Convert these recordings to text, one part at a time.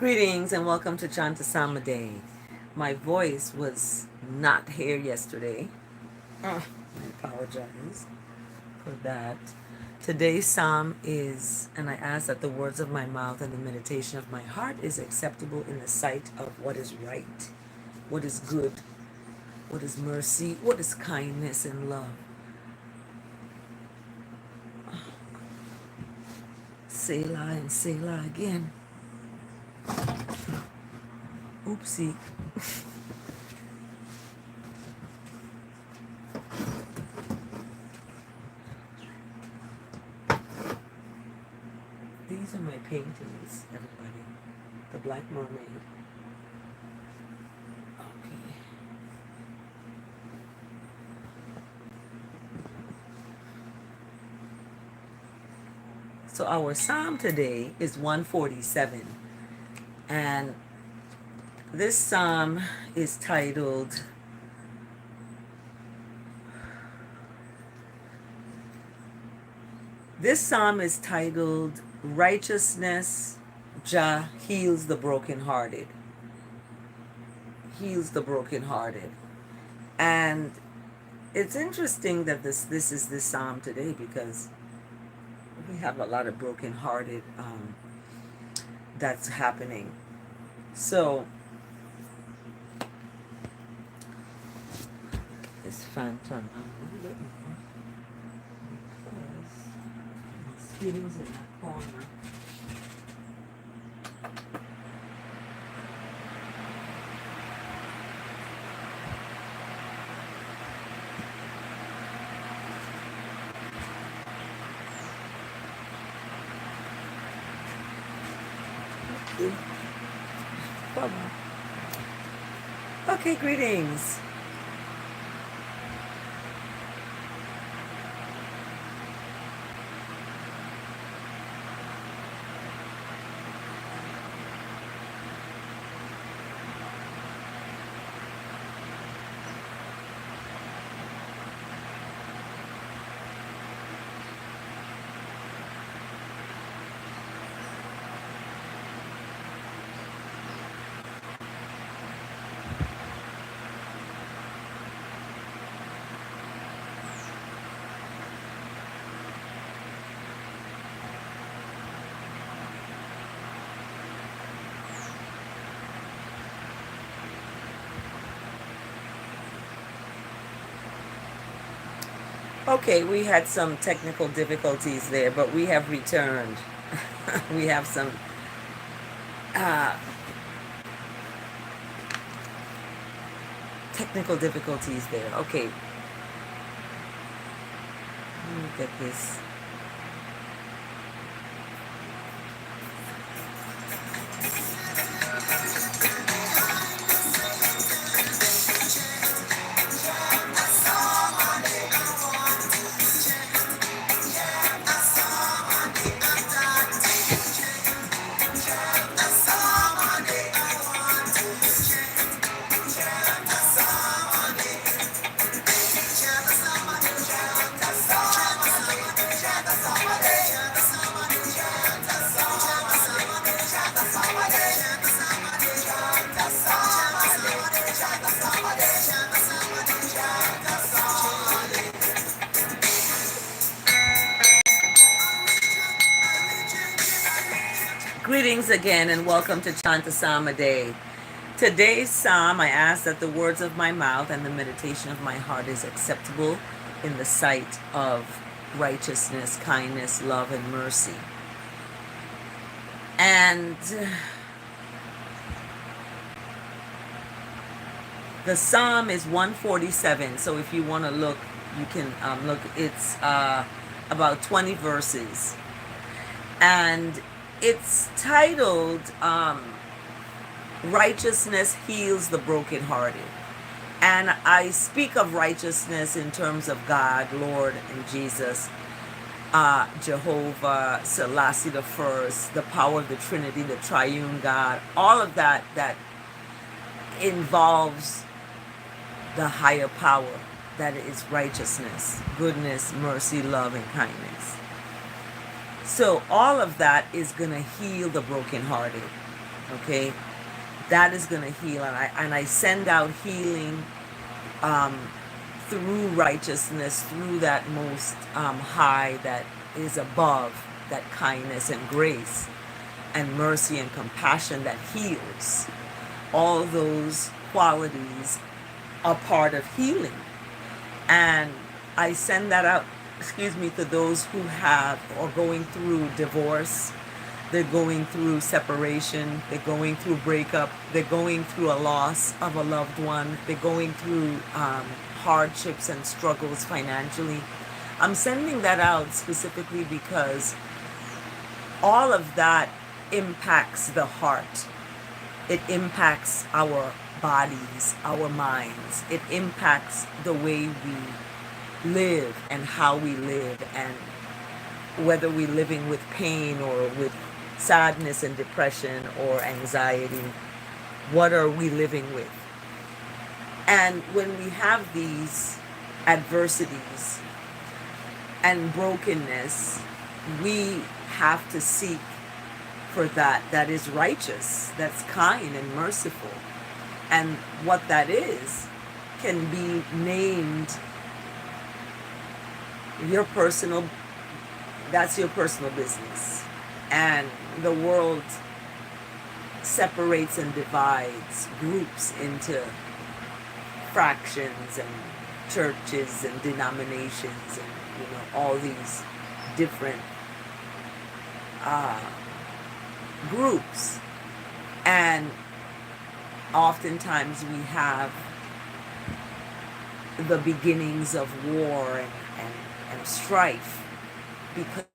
Greetings and welcome to Chant Day. My voice was not here yesterday. I apologize for that. Today's psalm is, and I ask that the words of my mouth and the meditation of my heart is acceptable in the sight of what is right, what is good, what is mercy, what is kindness and love. Selah and Selah again. Oopsie. These are my paintings, everybody. The Black Mermaid. Okay. So our psalm today is 147. And this psalm is titled Righteousness, Jah Heals the Brokenhearted. Heals the Brokenhearted. And it's interesting that this is this psalm today because we have a lot of brokenhearted that's happening. So this phantom, I'm looking for because mosquitoes in that corner. Okay, greetings. Okay, we had some technical difficulties there, but we have returned. We have some technical difficulties there. Okay. Let me get this. Greetings again and welcome to Chant Day. Today's psalm, I ask that the words of my mouth and the meditation of my heart is acceptable in the sight of righteousness, kindness, love, and mercy. And the psalm is 147. So if you want to look, you can look. It's about 20 verses. And it's titled Righteousness Heals the Brokenhearted. And I speak of righteousness in terms of God, Lord, and Jesus, Jehovah, Selassie the First, the power of the Trinity, the Triune God, all of that involves the higher power that is righteousness, goodness, mercy, love, and kindness. So all of that is going to heal the brokenhearted. Okay, that is going to heal, and I send out healing um, through righteousness, through that most high that is above, that kindness and grace and mercy and compassion that heals. All those qualities are part of healing. And I send that out, to those who have or going through divorce, they're going through separation, they're going through breakup, they're going through a loss of a loved one, they're going through hardships and struggles financially. I'm sending that out specifically because all of that impacts the heart. It impacts our bodies, our minds. It impacts the way we live and how we live, and whether we're living with pain or with sadness and depression or anxiety. What are we living with? And when we have these adversities and brokenness, we have to seek for that is righteous, that's kind and merciful. And what that is can be named your personal, that's your personal business. And the world separates and divides groups into fractions and churches and denominations and all these different groups. And oftentimes we have the beginnings of war and strife because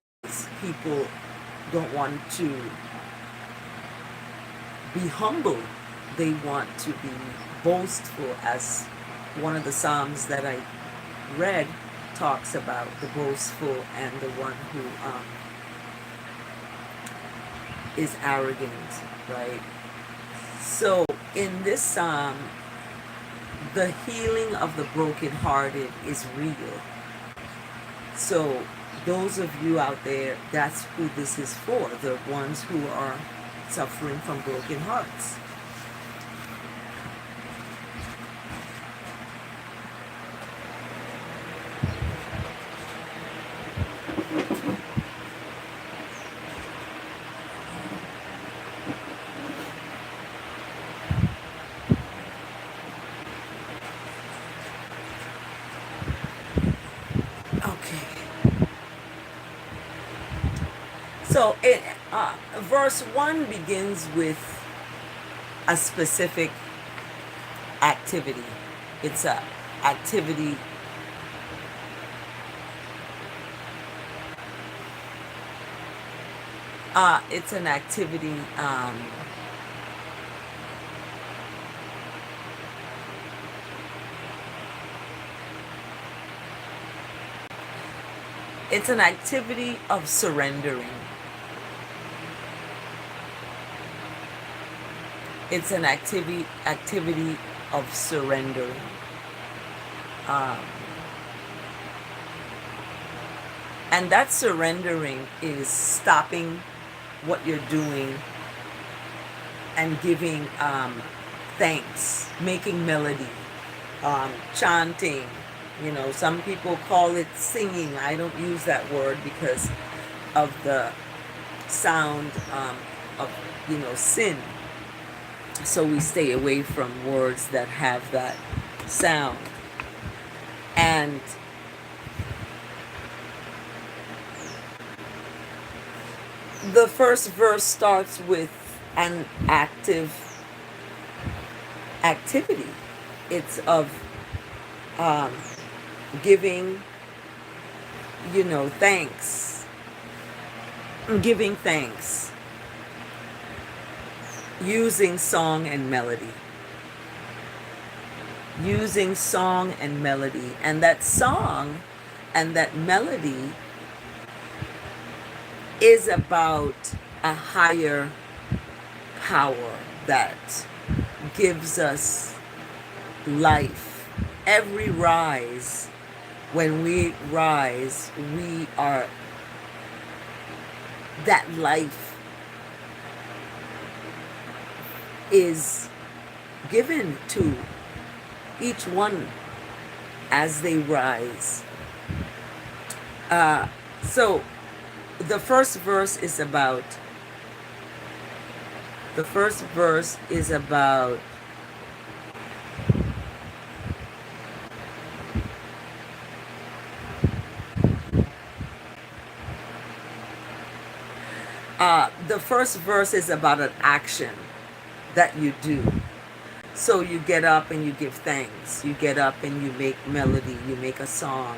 people don't want to be humble. They want to be boastful, as one of the Psalms that I read talks about, the boastful and the one who is arrogant, right? So in this Psalm, the healing of the brokenhearted is real. So those of you out there, that's who this is for, the ones who are suffering from broken hearts. So verse 1 begins with a specific activity. It's a activity it's an activity it's an activity of surrendering. It's an activity of surrendering. And that surrendering is stopping what you're doing and giving thanks, making melody, chanting. Some people call it singing. I don't use that word because of the sound of sin. So we stay away from words that have that sound. And the first verse starts with an active activity. It's of giving, thanks. Giving thanks. Using song and melody. Using song and melody. And that song and that melody is about a higher power that gives us life. Every rise, when we rise, we are that life is given to each one as they rise. So the first verse is about the first verse is about the first verse is about an action that you do. So you get up and you give thanks. You get up and you make melody. You make a song.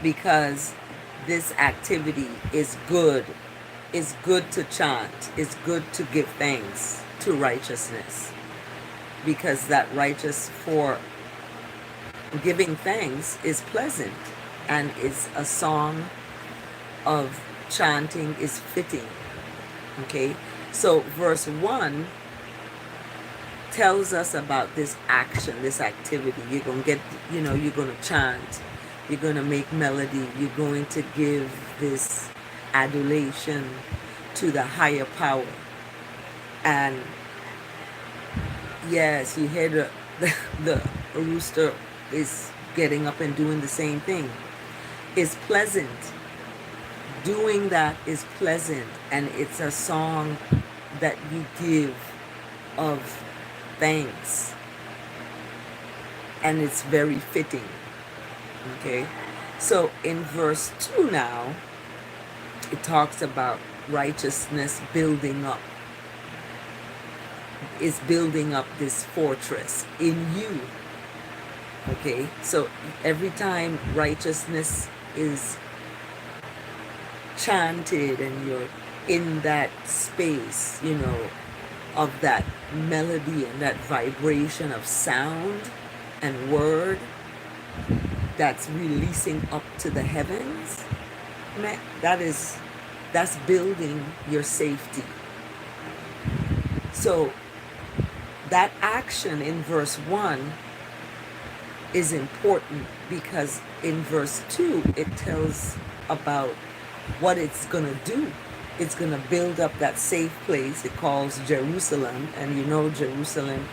Because this activity is good. It's good to chant. It's good to give thanks to righteousness. Because that righteous for giving thanks is pleasant, and is a song of chanting is fitting. Okay, so verse 1 tells us about this action, this activity. You're going to get, you're going to chant, you're going to make melody, you're going to give this adulation to the higher power. And yes, you hear the rooster is getting up and doing the same thing. It's pleasant. Doing that is pleasant, and it's a song that you give of thanks, and it's very fitting. Okay, so in verse 2 now, it talks about righteousness building up, is building up this fortress in you. Okay, so every time righteousness is chanted and you're in that space, of that melody and that vibration of sound and word that's releasing up to the heavens, that's building your safety. So that action in verse 1 is important, because in verse 2 it tells about what it's going to do. It's going to build up that safe place it calls Jerusalem. And Jerusalem.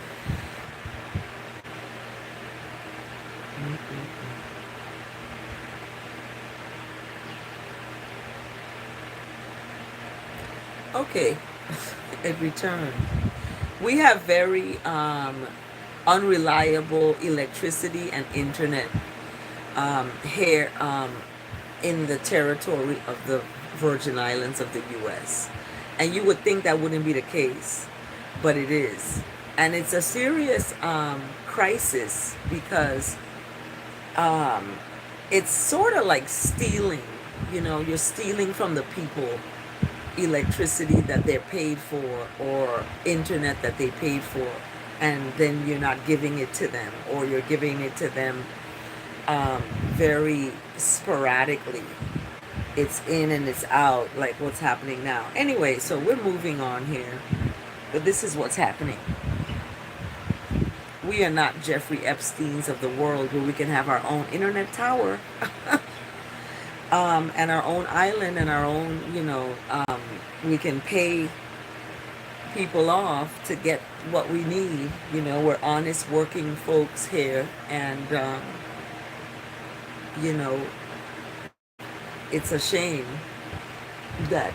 Okay, it returned. We have very unreliable electricity and internet here in the territory of the Virgin Islands of the U.S. And you would think that wouldn't be the case, but it is. And it's a serious crisis, because it's sort of like stealing. You're stealing from the people electricity that they're paid for, or internet that they paid for, and then you're not giving it to them, or you're giving it to them very sporadically. It's in and it's out, like what's happening now. Anyway, so we're moving on here, but this is what's happening. We are not Jeffrey Epsteins of the world, where we can have our own internet tower and our own island and our own, we can pay people off to get what we need. We're honest working folks here, and it's a shame that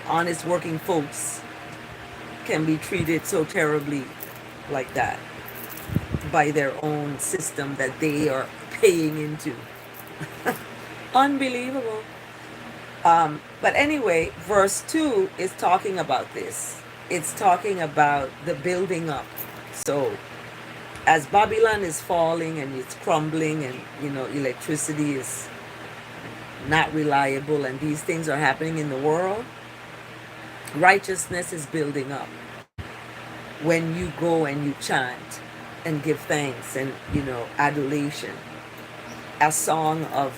honest working folks can be treated so terribly like that by their own system that they are paying into. Unbelievable. But anyway, verse 2 is talking about this. It's talking about the building up. So as Babylon is falling and it's crumbling, and electricity is not reliable, and these things are happening in the world, righteousness is building up. When you go and you chant and give thanks and adulation, a song of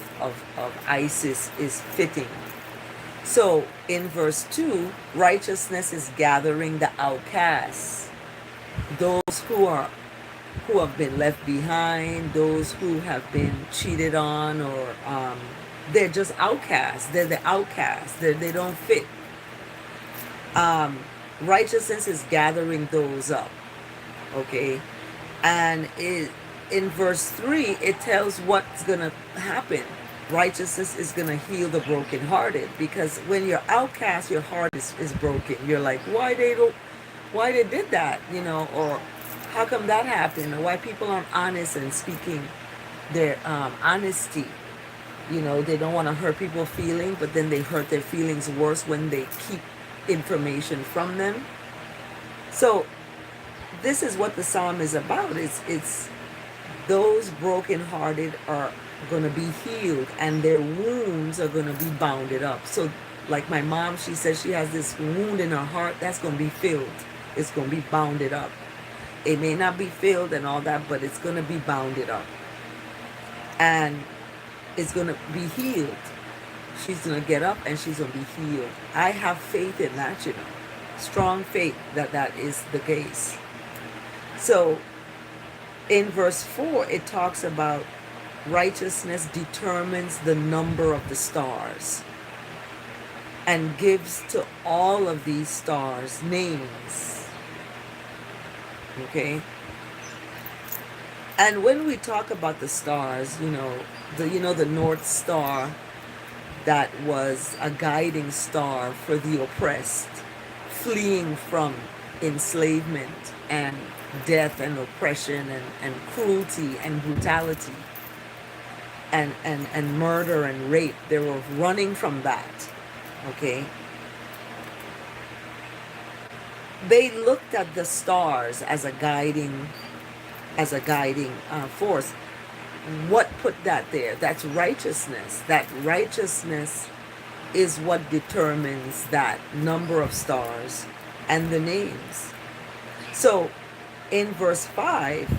Isis is fitting. So in verse 2, righteousness is gathering the outcasts, those who have been left behind, those who have been cheated on, or they're just outcasts. They're the outcasts. They don't fit. Um, Righteousness is gathering those up. Okay. And in verse 3, it tells what's going to happen. Righteousness is going to heal the brokenhearted, because when you're outcast, your heart is broken. You're like, why they did that, or how come that happened, or why people aren't honest and speaking their honesty. They don't want to hurt people's feelings, but then they hurt their feelings worse when they keep information from them. So this is what the psalm is about. It's those brokenhearted are going to be healed, and their wounds are going to be bounded up. So like my mom, she says she has this wound in her heart that's going to be filled. It's going to be bounded up. It may not be filled and all that, but it's going to be bounded up. And it's going to be healed. She's going to get up and she's going to be healed. I have faith in that, strong faith that is the case. So in verse 4, it talks about righteousness determines the number of the stars and gives to all of these stars names. Okay? And when we talk about the stars, the North Star, that was a guiding star for the oppressed, fleeing from enslavement and death and oppression and cruelty and brutality and murder and rape. They were running from that. Okay? They looked at the stars as a guiding force. What put that there? That's righteousness. That righteousness is what determines that number of stars and the names. So in verse 5,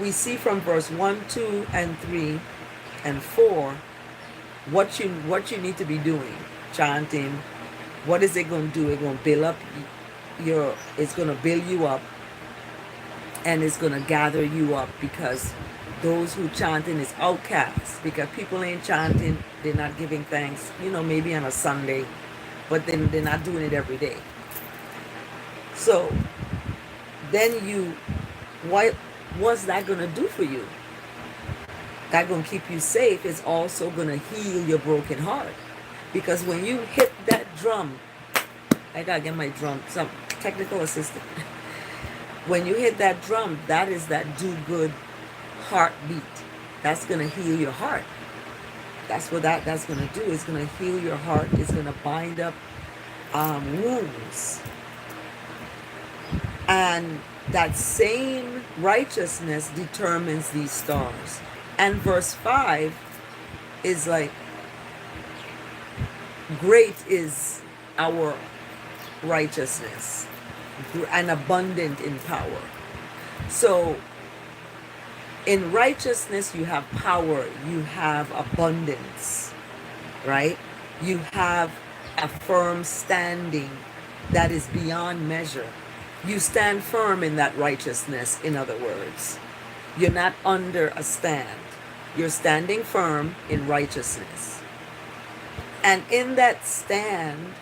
we see from verse 1, 2, and 3, and 4 what you need to be doing. Chanting. What is it going to do? It's going to build up it's going to build you up, and it's going to gather you up, because those who chanting is outcasts, because people ain't chanting, they're not giving thanks, maybe on a Sunday, but then they're not doing it every day. So then what's that going to do for you? That going to keep you safe. It's also going to heal your broken heart, because when you hit that drum, I gotta get my drum, some technical assistant. When you hit that drum, that is that do-good heartbeat. That's going to heal your heart. That's what that's going to do. It's going to heal your heart. It's going to bind up wounds. And that same righteousness determines these stars. And verse 5 is like, great is our righteousness and abundant in power. So in righteousness, you have power, you have abundance, right? You have a firm standing that is beyond measure. You stand firm in that righteousness, in other words. You're not under a stand. You're standing firm in righteousness. And in that stand,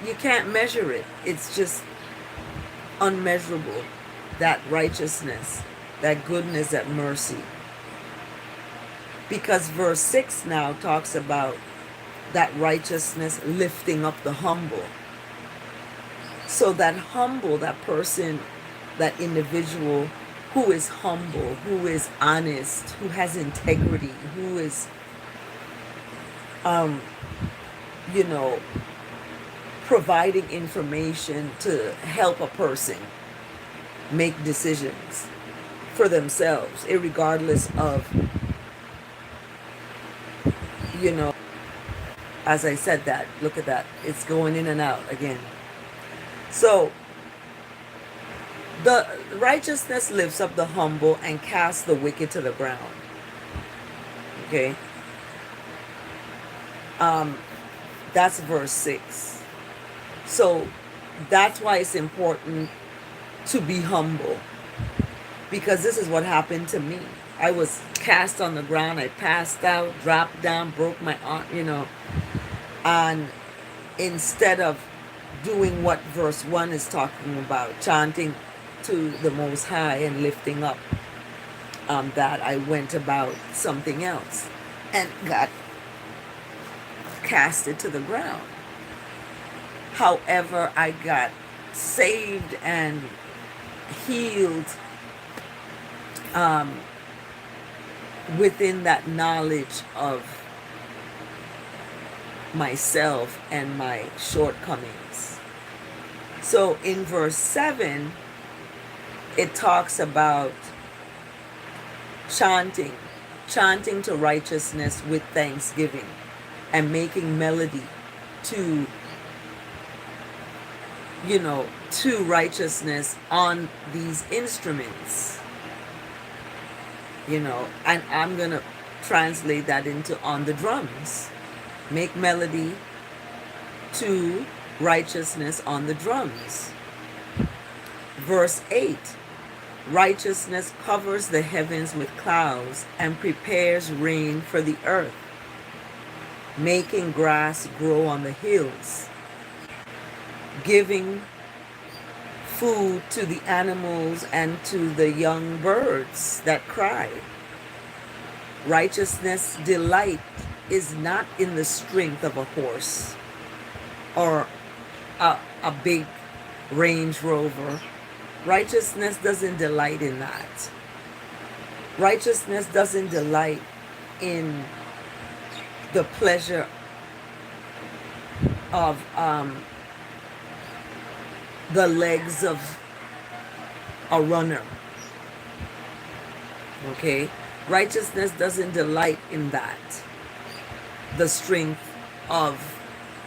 you can't measure it. It's just unmeasurable, that righteousness, that goodness, that mercy. Because verse 6 now talks about that righteousness lifting up the humble. So that humble, that person, that individual who is humble, who is honest, who has integrity, who is, providing information to help a person make decisions for themselves, irregardless of, as I said that, look at that, it's going in and out again. So the righteousness lifts up the humble and casts the wicked to the ground. Okay. That's verse 6. So that's why it's important to be humble, because this is what happened to me. I was cast on the ground. I passed out, dropped down, broke my arm, and instead of doing what verse 1 is talking about, chanting to the Most High and lifting up, that I went about something else and got casted to the ground. However, I got saved and healed within that knowledge of myself and my shortcomings. So in verse 7, it talks about chanting to righteousness with thanksgiving and making melody to, to righteousness on these instruments, and I'm going to translate that into on the drums. Make melody to righteousness on the drums. Verse 8, righteousness covers the heavens with clouds and prepares rain for the earth, making grass grow on the hills, giving food to the animals and to the young birds that cry. Righteousness' delight is not in the strength of a horse or a big Range Rover. Righteousness doesn't delight in that. Righteousness doesn't delight in the pleasure of the legs of a runner. Okay? Righteousness doesn't delight in that. The strength of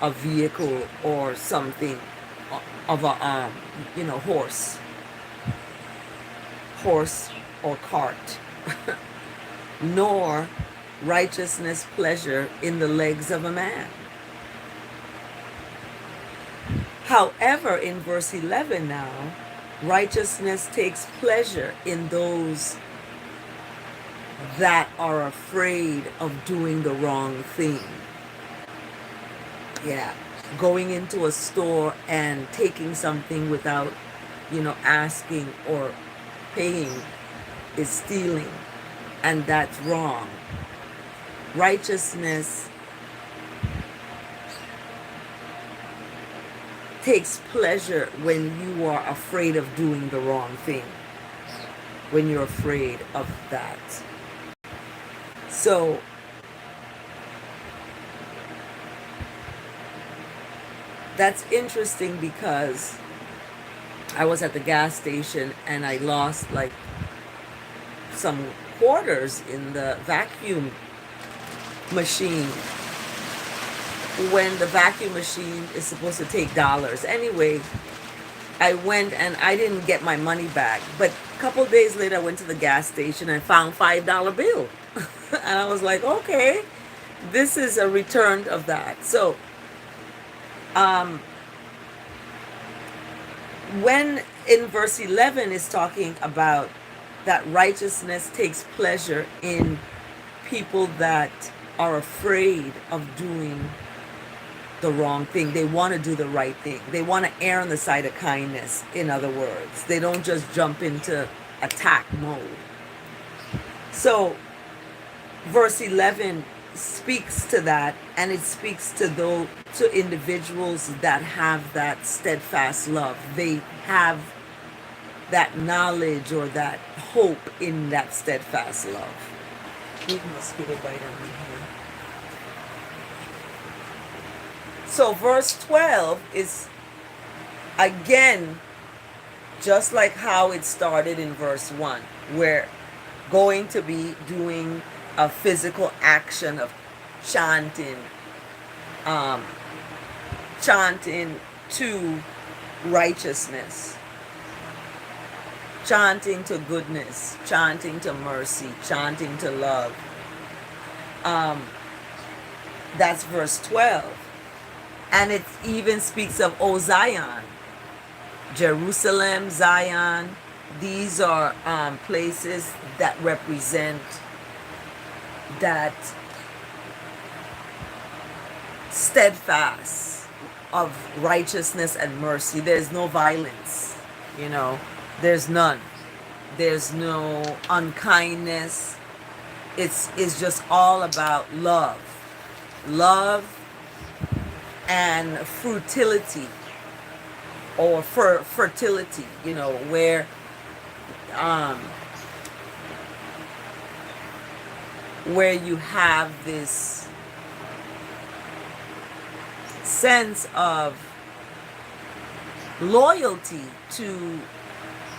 a vehicle or something, of a horse or cart. Nor righteousness pleasure in the legs of a man. However, in verse 11 now, righteousness takes pleasure in those that are afraid of doing the wrong thing. Yeah, going into a store and taking something without, asking or paying is stealing, and that's wrong. Righteousness takes pleasure when you are afraid of doing the wrong thing, when you're afraid of that. So that's interesting because I was at the gas station and I lost like some quarters in the vacuum machine, when the vacuum machine is supposed to take dollars. Anyway, I went and I didn't get my money back. But a couple days later, I went to the gas station and found $5 bill. And I was like, okay, this is a return of that. So, when in verse 11 is talking about that righteousness takes pleasure in people that are afraid of doing the wrong thing. They want to do the right thing. They want to err on the side of kindness, in other words. They don't just jump into attack mode. So verse 11 speaks to that, and it speaks to individuals that have that steadfast love. They have that knowledge or that hope in that steadfast love. Eat mosquito bite on me here. So verse 12 is again just like how it started in verse 1. We're going to be doing a physical action of chanting to righteousness, chanting to goodness, chanting to mercy, chanting to love. That's verse 12. And it even speaks of, Zion, Jerusalem, Zion. These are places that represent that steadfast of righteousness and mercy. There's no violence, you know, there's none. There's no unkindness. It's just all about love. Love and frutility, or fertility, you know, um where you have this sense of loyalty to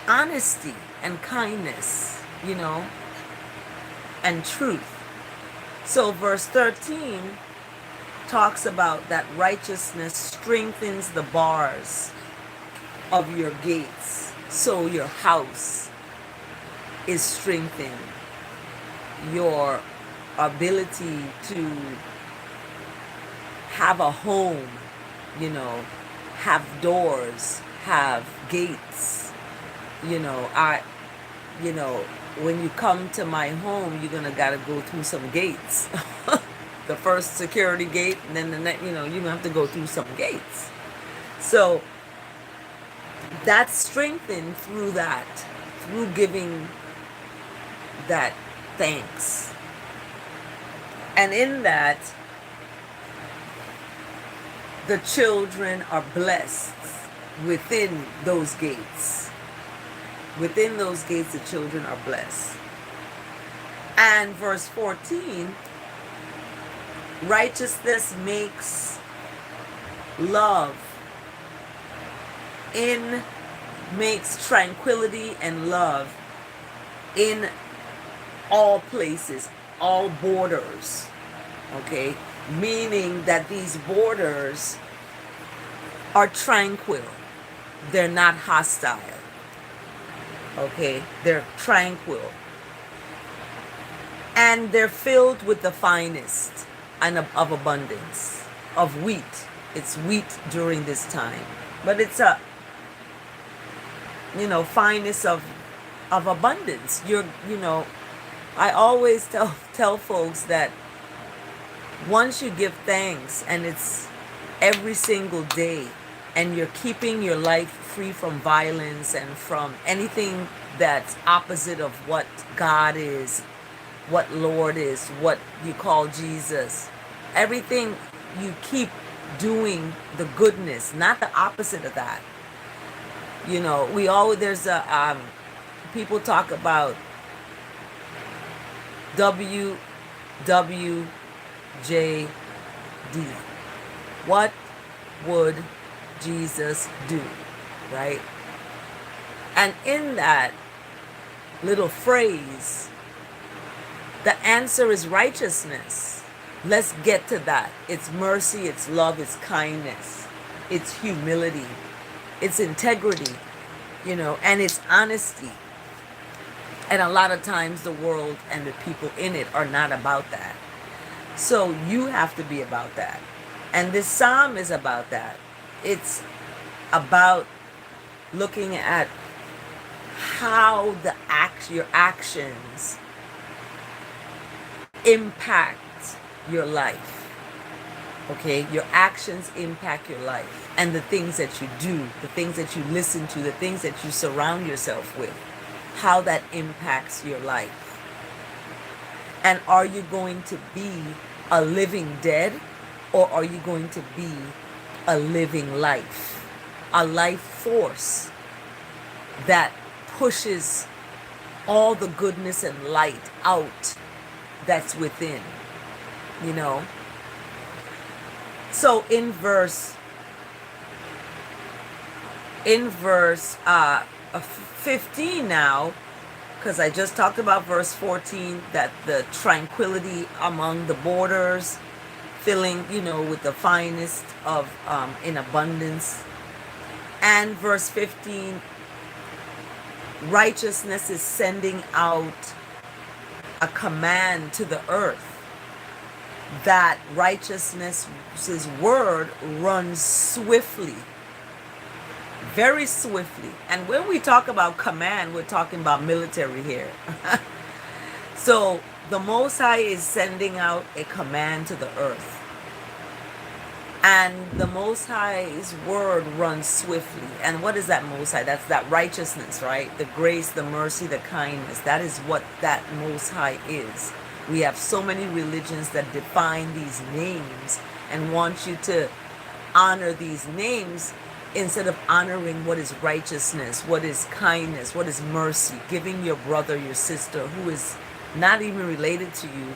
honesty and kindness, you know, and truth. So verse 13 talks about that righteousness strengthens the bars of your gates. So your house is strengthened. Your ability to have a home, you know, have doors, have gates, you know, when you come to my home, you're gonna gotta go through some gates. The first security gate, and then the next, you know, you're gonna have to go through some gates. So that's strengthened through that, through giving that thanks. And in that, the children are blessed within those gates. Within those gates, the children are blessed. And verse 14, righteousness makes love makes tranquility and love in all places, all borders. Okay? Meaning that these borders are tranquil. They're not hostile. Okay? They're tranquil. And they're filled with the finest and of abundance of wheat. It's wheat during this time. But it's a, you know, finest of abundance. You know, I always tell folks that once you give thanks, and it's every single day, and you're keeping your life free from violence and from anything that's opposite of what God is, what Lord is, what you call Jesus, everything, you keep doing the goodness, not the opposite of that. You know, there's a people talk about WWJD. What would Jesus do? Right? And in that little phrase, the answer is righteousness. Let's get to that. It's mercy, it's love, it's kindness, it's humility, it's integrity, you know, and it's honesty. And a lot of times the world and the people in it are not about that. So you have to be about that. And this psalm is about that. It's about looking at how your actions impact your life. Okay? Your actions impact your life. And the things that you do, the things that you listen to, the things that you surround yourself with, how that impacts your life. And are you going to be a living dead, or are you going to be a living life? A life force that pushes all the goodness and light out that's within, you know. So in verse 15 now, because I just talked about verse 14, that the tranquility among the borders, filling, you know, with the finest of in abundance. And verse 15, righteousness is sending out a command to the earth, that righteousness's word runs swiftly, very swiftly. And when we talk about command, we're talking about military here. So the Most High is sending out a command to the earth. And the Most High's word runs swiftly. And what is that Most High? That's that righteousness, right? The grace, the mercy, the kindness. That is what that Most High is. We have so many religions that define these names and want you to honor these names instead of honoring what is righteousness, what is kindness, what is mercy, giving your brother, your sister who is not even related to you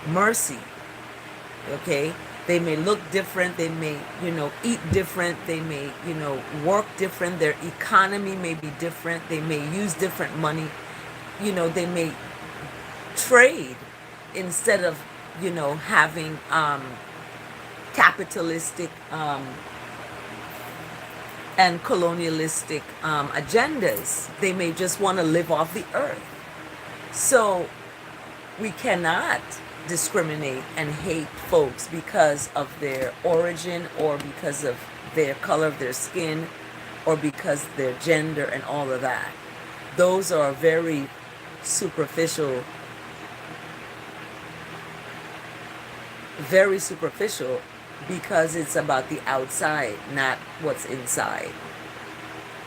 mercy. Okay, they may look different, they may eat different, they may work different, their economy may be different, they may use different money, they may trade instead of having capitalistic and colonialistic agendas. They may just want to live off the earth. So we cannot discriminate and hate folks because of their origin or because of their color of their skin or because their gender and all of that. Those are very superficial, because it's about the outside, not what's inside.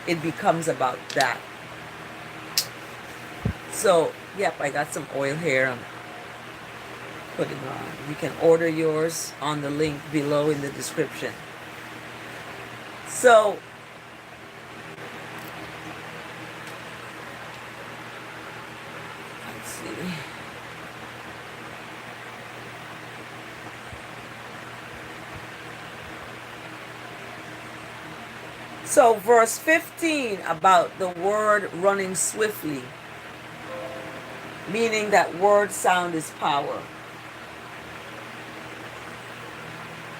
It becomes about that. So, yep, I got some oil here I'm putting on. You can order yours on the link below in the description. So, let's see. So verse 15 about the word running swiftly, meaning that word sound is power.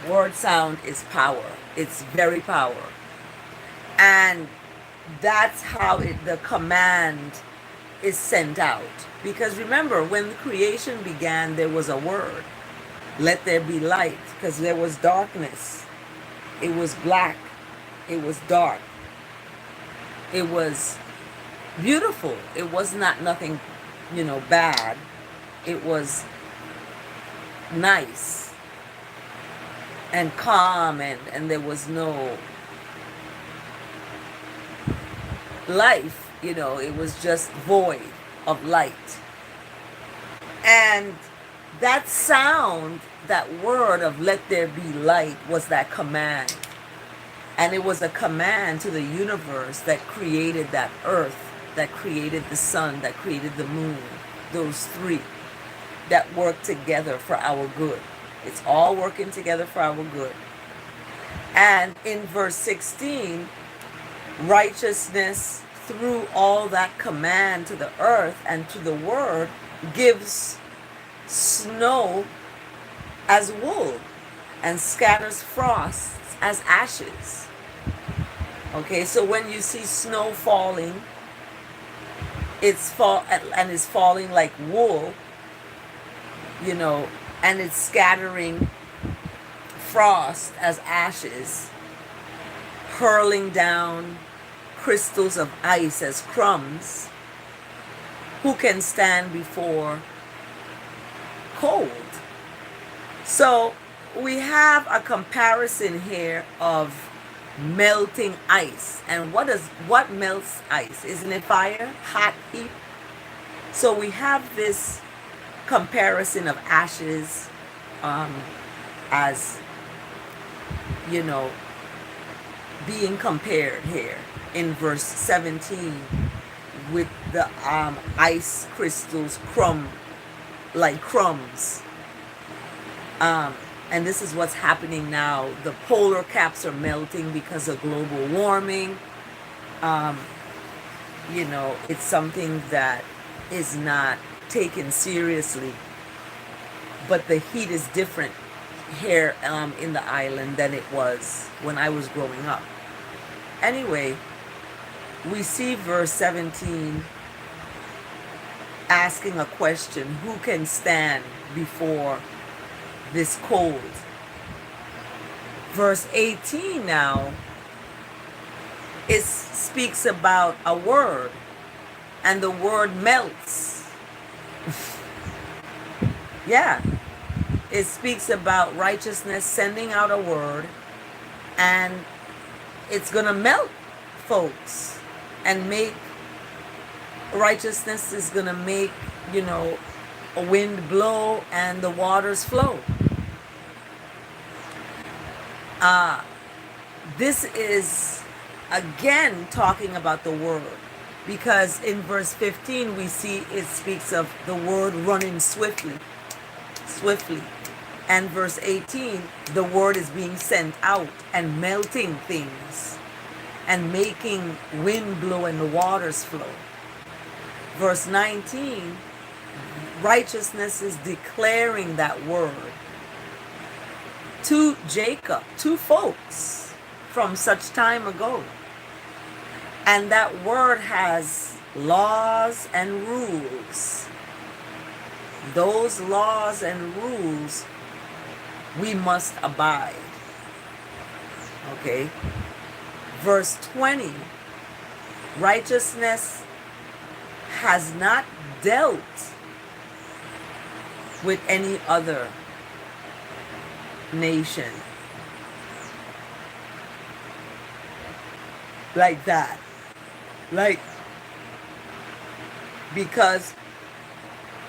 Word sound is power. It's very power. And that's how the command is sent out. Because remember, when creation began, there was a word. Let there be light, because there was darkness. It was black. It was dark. It was beautiful. It was not nothing, bad. It was nice and calm, and there was no life, it was just void of light. And that sound, that word of let there be light, was that command. And it was a command to the universe that created that earth, that created the sun, that created the moon, those three that work together for our good. It's all working together for our good. And in verse 16, righteousness through all that command to the earth and to the word gives snow as wool and scatters frosts as ashes. Okay, so when you see snow falling, it's falling like wool, and it's scattering frost as ashes, hurling down crystals of ice as crumbs. Who can stand before cold? So we have a comparison here of melting ice. And what melts ice? Isn't it fire? Hot heat? So we have this comparison of ashes as being compared here in verse 17 with the ice crystals like crumbs. And this is what's happening now. The polar caps are melting because of global warming. It's something that is not taken seriously. But the heat is different here in the island than it was when I was growing up. Anyway, we see verse 17 asking a question: who can stand before this cold? Verse 18 now speaks about a word, and the word melts. Yeah, it speaks about righteousness sending out a word, and it's going to melt folks and make righteousness is going to make, a wind blow and the waters flow. This is again talking about the word, because in verse 15 we see it speaks of the word running swiftly. And verse 18, the word is being sent out and melting things and making wind blow and the waters flow. Verse 19, righteousness is declaring that word to Jacob, to folks from such time ago. And that word has laws and rules. Those laws and rules we must abide. Okay? Verse 20, righteousness has not dealt with any other nation like that. Because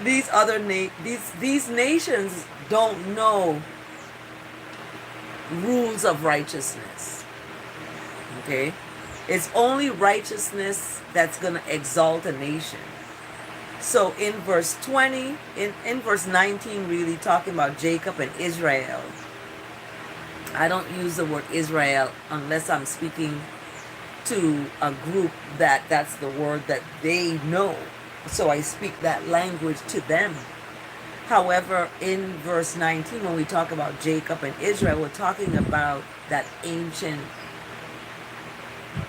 these other these nations don't know rules of righteousness. Okay? It's only righteousness that's going to exalt a nation. So in verse 20, in verse 19, really talking about Jacob and Israel. I don't use the word Israel unless I'm speaking to a group that's the word that they know. So I speak that language to them. However, in verse 19, when we talk about Jacob and Israel, we're talking about that ancient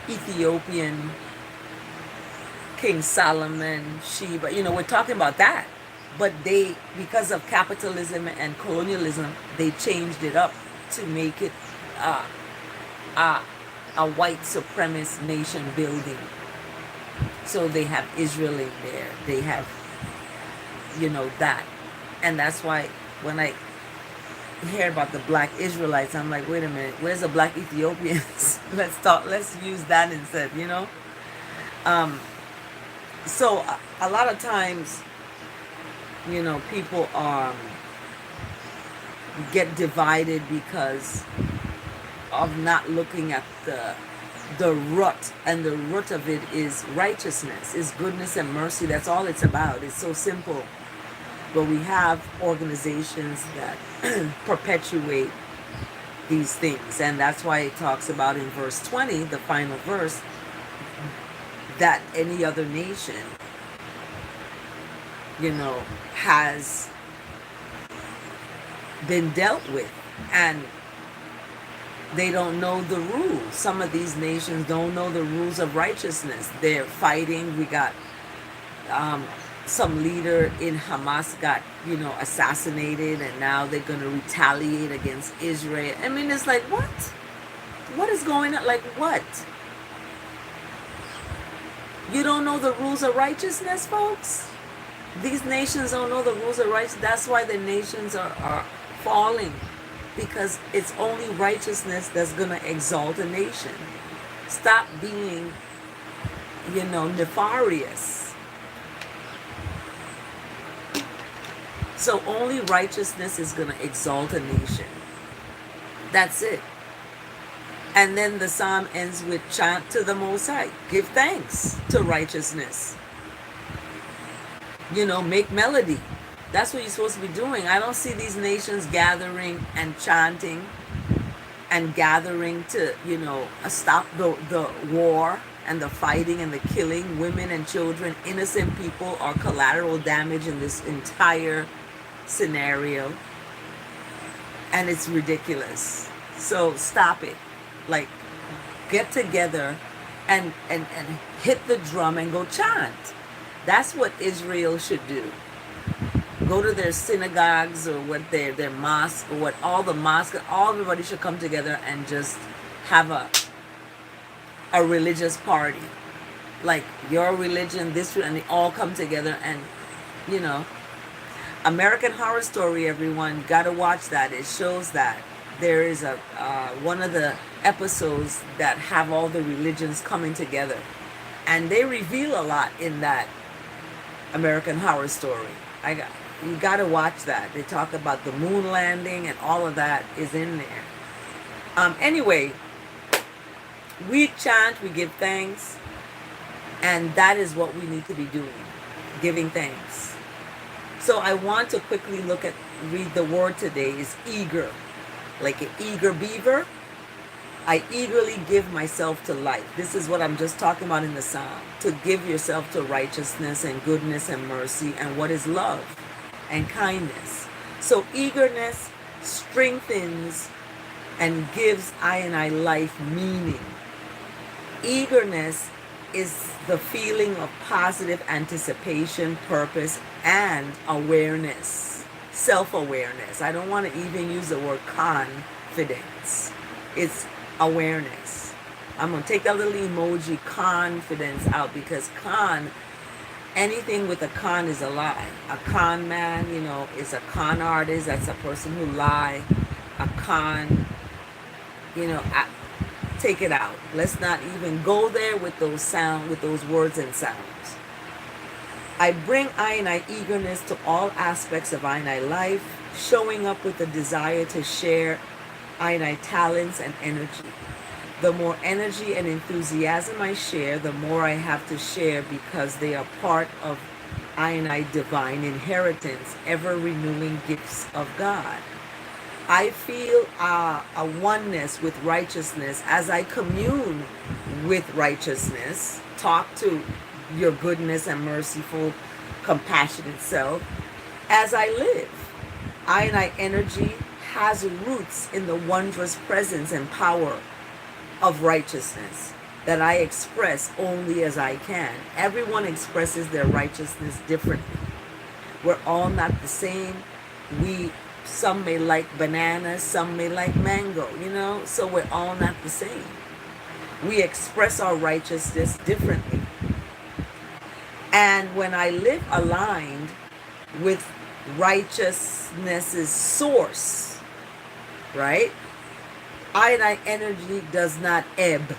Ethiopian King Solomon, Sheba, we're talking about that. But they, because of capitalism and colonialism, they changed it up to make it a white supremacist nation building. So they have Israel in there. They have, that. And that's why when I hear about the black Israelites, I'm like, wait a minute, where's the black Ethiopians? Let's use that instead, So a lot of times, people get divided because of not looking at the root, and the root of it is righteousness, is goodness and mercy. That's all it's about. It's so simple. But we have organizations that perpetuate these things, and that's why it talks about in verse 20, the final verse, that any other nation, has been dealt with, and they don't know the rules. Some of these nations don't know the rules of righteousness. They're fighting. We got some leader in Hamas got, assassinated, and now they're going to retaliate against Israel. I mean, it's like, what? What is going on? Like, what? You don't know the rules of righteousness, folks? These nations don't know the rules of righteousness. That's why the nations are falling. Because it's only righteousness that's going to exalt a nation. Stop being, nefarious. So only righteousness is going to exalt a nation. That's it. And then the psalm ends with chant to the Most High. Give thanks to righteousness. Make melody. That's what you're supposed to be doing. I don't see these nations gathering and chanting and gathering to, stop the war and the fighting and the killing. Women and children, innocent people are collateral damage in this entire scenario. And it's ridiculous. So stop it. Like, get together and hit the drum and go chant. That's what Israel should do. Go to their synagogues or what their mosque or what all the mosques, everybody should come together and just have a religious party. Like your religion, this, and they all come together and, American Horror Story, everyone, gotta watch that. It shows that there is a one of the episodes that have all the religions coming together, and they reveal a lot in that American Horror Story. You gotta watch that. They talk about the moon landing and all of that is in there. Anyway, we chant, we give thanks, and that is what we need to be doing, giving thanks. So I want to quickly read the word today is eager, like an eager beaver. I eagerly give myself to life. This is what I'm just talking about in the psalm. To give yourself to righteousness and goodness and mercy and what is love and kindness. So eagerness strengthens and gives I life meaning. Eagerness is the feeling of positive anticipation, purpose, and awareness, self-awareness. I don't want to even use the word confidence. It's awareness. I'm going to take that little emoji confidence out because anything with a con is a lie. A con man, is a con artist. That's a person who lie. A con, take it out. Let's not even go there with those words and sounds. I bring I eagerness to all aspects of I life, showing up with a desire to share I talents and energy. The more energy and enthusiasm I share, the more I have to share because they are part of I divine inheritance, ever renewing gifts of God. I feel a oneness with righteousness as I commune with righteousness, talk to your goodness and merciful, compassionate self as I live. I energy has roots in the wondrous presence and power of righteousness that I express only as I can. Everyone expresses their righteousness differently. We're all not the same. Some may like bananas, some may like mango, so we're all not the same. We express our righteousness differently. And when I live aligned with righteousness's source, right? I energy does not ebb.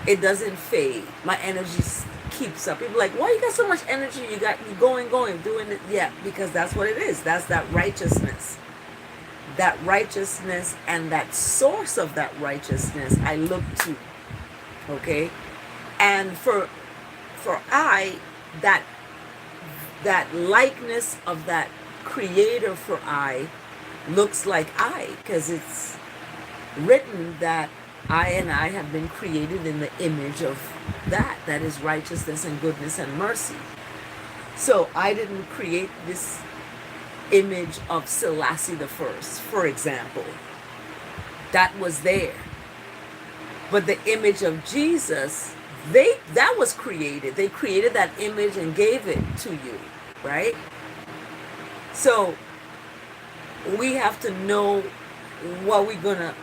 It doesn't fade. My energy keeps up. People are like, why you got so much energy? You going, doing it. Yeah, because that's what it is. That's that righteousness. That righteousness and that source of that righteousness I look to. Okay? And for that likeness of that creator for looks like because it's written that I have been created in the image of that is righteousness and goodness and mercy. So I didn't create this image of Selassie the First, for example. That was there. But the image of Jesus, that was created. They created that image and gave it to you, right? So we have to know what we're gonna.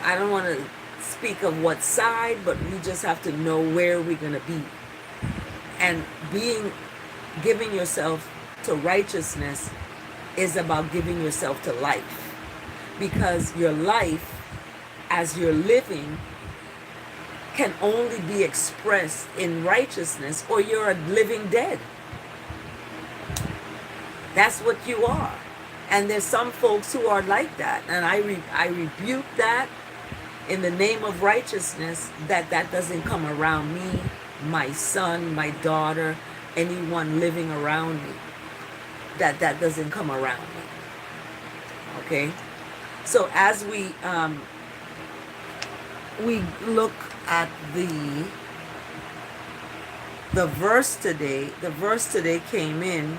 I don't want to speak of what side, but we just have to know where we're going to be. And giving yourself to righteousness is about giving yourself to life. Because your life, as you're living, can only be expressed in righteousness or you're a living dead. That's what you are. And there's some folks who are like that. And I rebuke that. In the name of righteousness, that doesn't come around me, my son, my daughter, anyone living around me. That doesn't come around me. Okay? So as we look at the verse today came in,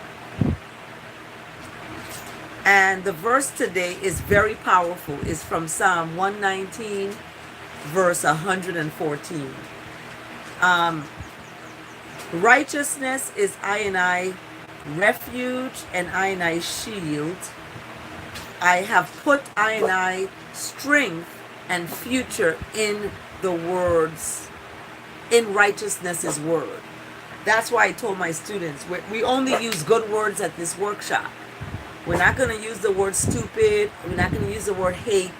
and the verse today is very powerful. It's from Psalm 119, verse 114. Righteousness is I refuge and I shield. I have put I strength and future in the words, in righteousness's word. That's why I told my students, we only use good words at this workshop. We're not going to use the word stupid. We're not going to use the word hate.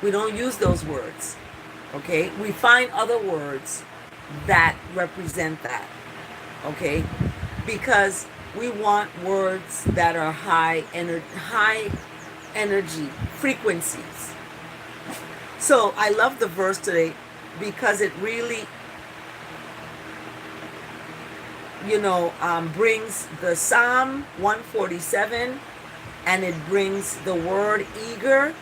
We don't use those words. Okay? We find other words that represent that. Okay? Because we want words that are high energy frequencies. So I love the verse today because it really, brings the Psalm 147, and it brings the word eager,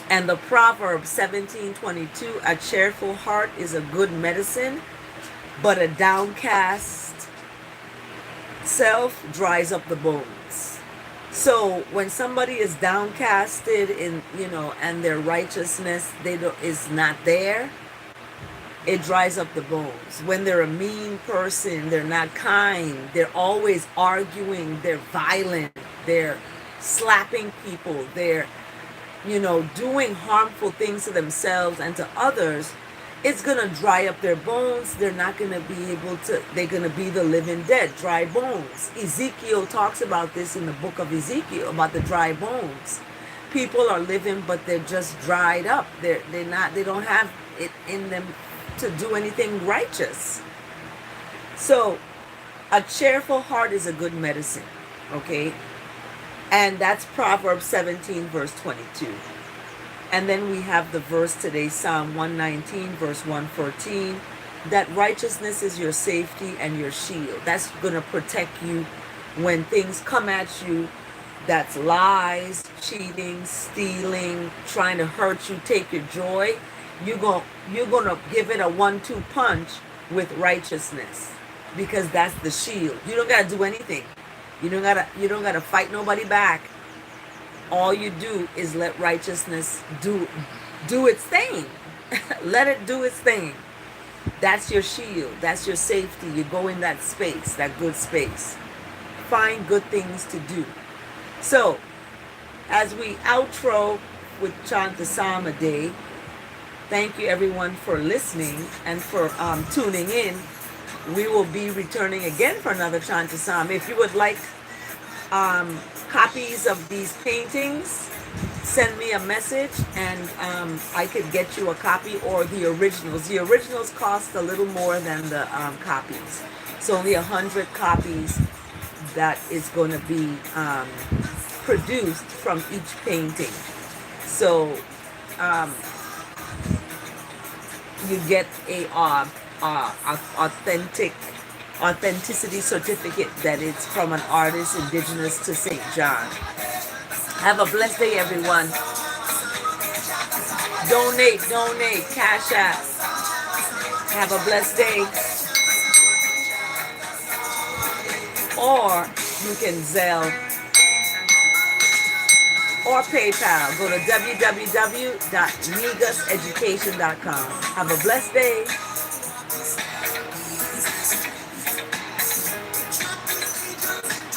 and the Proverbs 17:22. A cheerful heart is a good medicine, but a downcast self dries up the bones. So when somebody is downcasted and their righteousness is not there, it dries up the bones. When they're a mean person, they're not kind, they're always arguing, they're violent, they're slapping people, they're doing harmful things to themselves and to others, it's going to dry up their bones. They're not going to be able to, they're going to be the living dead, dry bones. Ezekiel talks about this in the book of Ezekiel, about the dry bones. People are living, but they're just dried up. They don't have it in them to do anything righteous. So a cheerful heart is a good medicine, okay? And that's Proverbs 17, verse 22. And then we have the verse today, Psalm 119, verse 114, that righteousness is your safety and your shield. That's going to protect you when things come at you. That's lies, cheating, stealing, trying to hurt you, take your joy. You're going to give it a 1-2 punch with righteousness, because that's the shield. You don't got to do anything. You don't got to fight nobody back. All you do is let righteousness do its thing. Let it do its thing. That's your shield. That's your safety. You go in that space, that good space. Find good things to do. So, as we outro with Chant the Psalm a day, thank you everyone for listening and for tuning in. We will be returning again for another Chant the Psalm. If you would like copies of these paintings, send me a message and I could get you a copy, or the originals. The originals cost a little more than the copies. It's only 100 copies that is going to be produced from each painting. So you get a authenticity certificate that it's from an artist indigenous to St. John. Have a blessed day, everyone. Donate, cash app. Have a blessed day. Or you can Zelle or PayPal. Go to www.niguseducation.com. Have a blessed day.